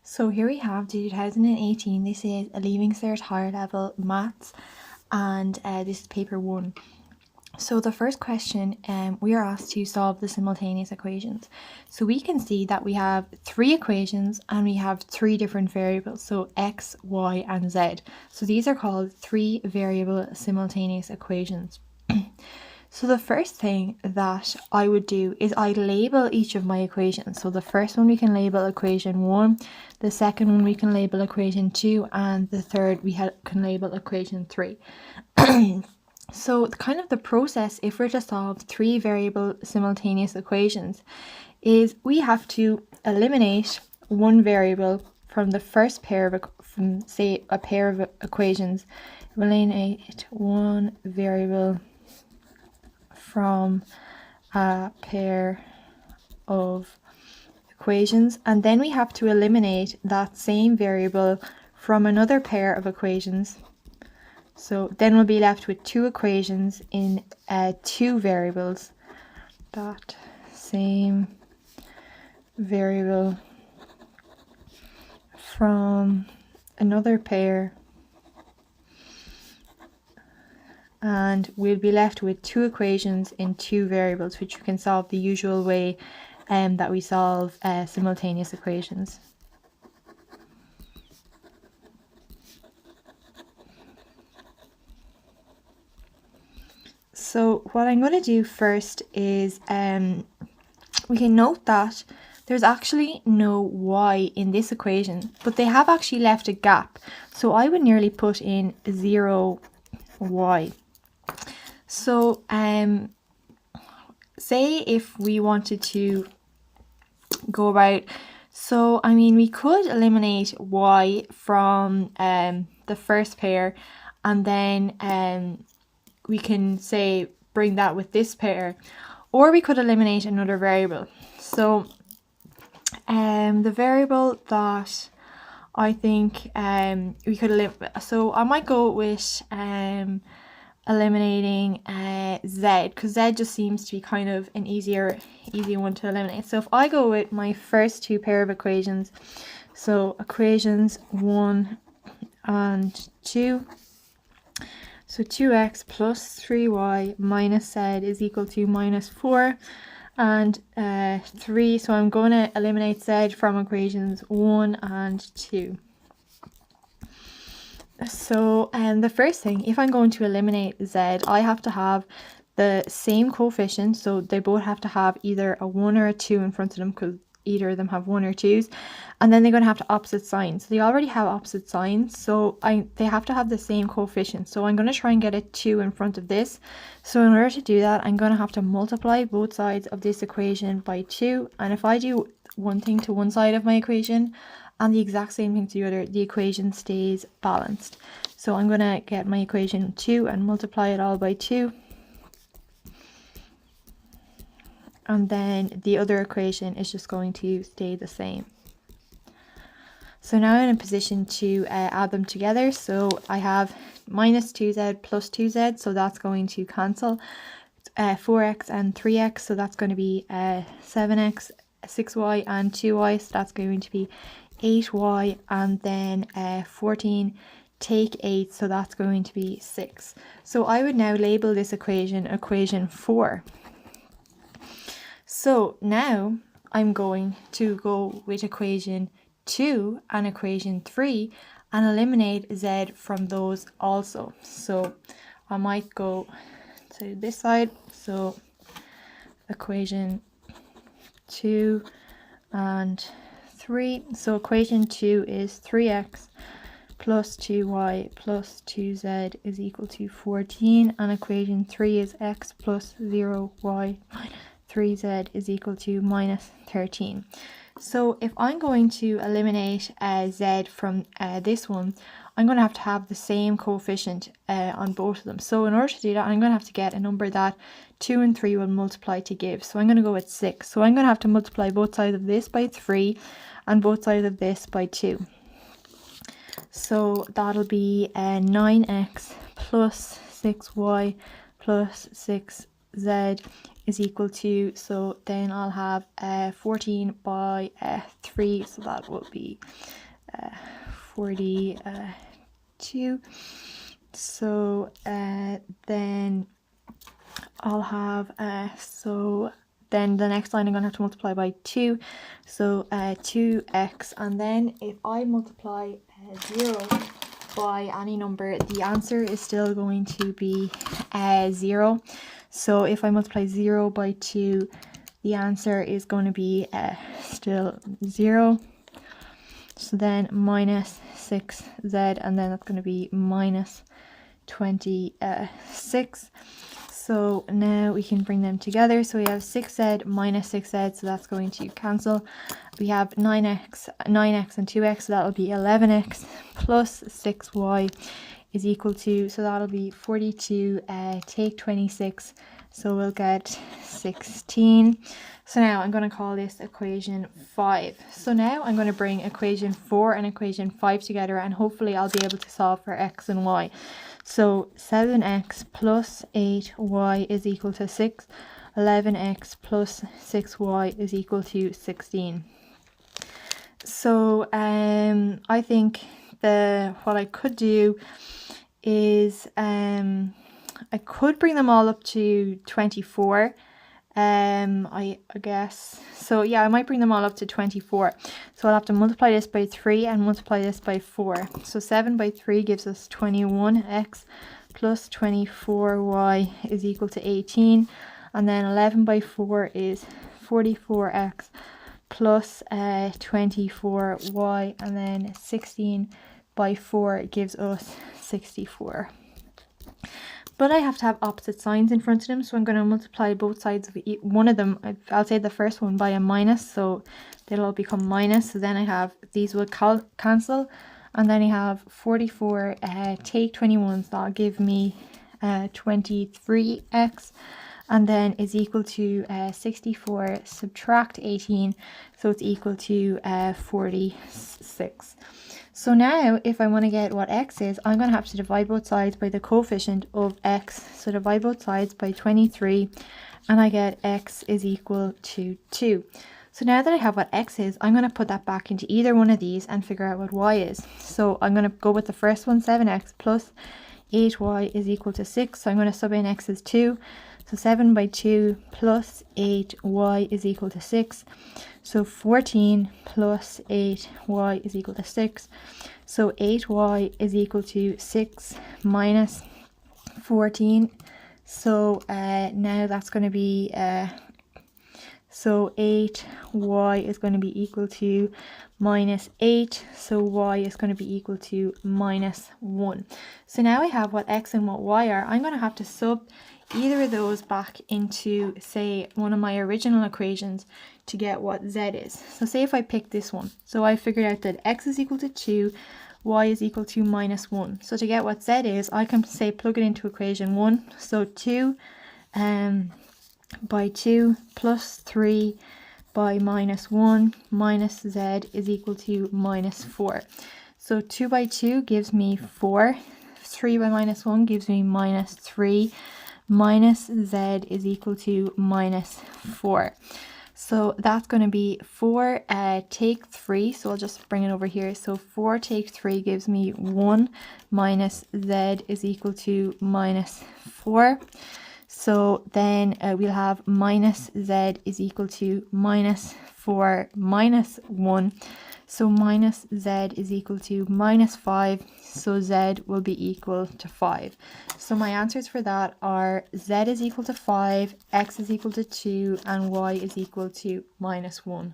So here we have the 2018, this is a Leaving Cert Higher Level Maths, and this is paper 1. So the first question, we are asked to solve the simultaneous equations. So we can see that we have 3 equations and we have 3 different variables, so x, y and z. So these are called 3 variable simultaneous equations. So the first thing that I would do is I label each of my equations. So the first one we can label equation 1, the second one we can label equation 2, and the third we can label equation 3. So kind of the process, if we're to solve 3 variable simultaneous equations, is we have to eliminate one variable from the first pair of, from say a pair of equations, eliminate one variable from a pair of equations, and then we have to eliminate that same variable from another pair of equations. So then we'll be left with 2 equations in 2 variables. That same variable from another pair, and we'll be left with 2 equations in 2 variables, which we can solve the usual way that we solve simultaneous equations. So what I'm going to do first is we can note that there's actually no y in this equation, but they have actually left a gap. So I would nearly put in 0 y. So say if we wanted to go about, so I mean we could eliminate y from the first pair, and then we can say bring that with this pair, or we could eliminate another variable. So the variable that I think we could eliminate, so I might go with eliminating z, because z just seems to be kind of an easy one to eliminate. So if I go with my first 2 pair of equations, so equations 1 and 2, so 2x plus 3y minus z is equal to minus 4 and 3. So I'm going to eliminate z from equations 1 and 2. So the first thing, if I'm going to eliminate z, I have to have the same coefficient. So they both have to have either a 1 or a 2 in front of them, because either of them have 1 or 2s, and then they're going to have to opposite signs. So they already have opposite signs, so they have to have the same coefficient. So I'm going to try and get a 2 in front of this. So in order to do that, I'm going to have to multiply both sides of this equation by 2, and if I do one thing to one side of my equation and the exact same thing to the other, the equation stays balanced. So I'm going to get my equation 2 and multiply it all by 2. And then the other equation is just going to stay the same. So now I'm in a position to add them together. So I have minus 2z plus 2z, so that's going to cancel. 4x and 3x, so that's going to be 7x, 6y and 2y, so that's going to be 8y, and then 14 take 8, so that's going to be 6. So I would now label this equation equation 4. So now I'm going to go with equation 2 and equation 3 and eliminate z from those also. So I might go to this side, so equation 2 and 3. So equation 2 is 3x plus 2y plus 2z is equal to 14, and equation 3 is x plus 0y minus 3z is equal to minus 13. So if I'm going to eliminate z from this one, I'm going to have the same coefficient on both of them. So in order to do that, I'm going to have to get a number that 2 and 3 will multiply to give. So I'm going to go with 6. So I'm going to have to multiply both sides of this by 3 and both sides of this by 2. So that'll be 9x plus 6y plus 6z is equal to, so then I'll have 14 by 3, so that will be 42. So then I'll have, so then the next line I'm going to have to multiply by 2, so 2x, and then if I multiply 0 by any number, the answer is still going to be 0. So if I multiply 0 by 2, the answer is going to be still 0. So then minus 6z, and then that's going to be minus 26. So now we can bring them together. So we have 6z minus 6z, so that's going to cancel. We have 9x and 2x, so that'll be 11x plus 6y is equal to, so that'll be 42 take 26, so we'll get 16. So now I'm going to call this equation 5. So now I'm going to bring equation 4 and equation 5 together, and hopefully I'll be able to solve for x and y. So 7x plus 8y is equal to 6. 11x plus 6y is equal to 16. So I think what I could do is I could bring them all up to 24. I guess, so yeah, I might bring them all up to 24. So I'll have to multiply this by 3 and multiply this by 4. So 7 by 3 gives us 21x plus 24y is equal to 18, and then 11 by 4 is 44x plus 24y, and then 16 by 4 gives us 64. But I have to have opposite signs in front of them, so I'm going to multiply both sides of one of them. I'll say the first one by a minus, so they'll all become minus. So then I have, these will cancel, and then I have 44 take 21, so that'll give me 23x, and then is equal to 64 subtract 18, so it's equal to 46. So now if I want to get what x is, I'm going to have to divide both sides by the coefficient of x. So divide both sides by 23, and I get x is equal to 2. So now that I have what x is, I'm going to put that back into either one of these and figure out what y is. So I'm going to go with the first one, 7x plus 8y is equal to 6. So I'm going to sub in x as 2. So 7 by 2 plus 8y is equal to 6. So 14 plus 8y is equal to 6. So 8y is equal to 6 minus 14. So now that's going to be, so 8y is going to be equal to minus 8. So y is going to be equal to minus 1. So now I have what x and what y are. I'm going to have to sub either of those back into, say, one of my original equations to get what z is. So say if I pick this one, so I figured out that x is equal to 2, y is equal to minus 1. So to get what z is, I can say plug it into equation 1. So 2 by 2 plus 3 by minus 1 minus z is equal to minus 4. So 2 by 2 gives me 4. 3 by minus 1 gives me minus 3. Minus z is equal to minus 4. So that's going to be 4 take 3. So I'll just bring it over here. So 4 take 3 gives me 1 minus z is equal to minus 4. So then we'll have minus z is equal to minus 4 minus 1. So minus z is equal to minus 5. So z will be equal to 5. So my answers for that are z is equal to 5, x is equal to 2, and y is equal to minus 1.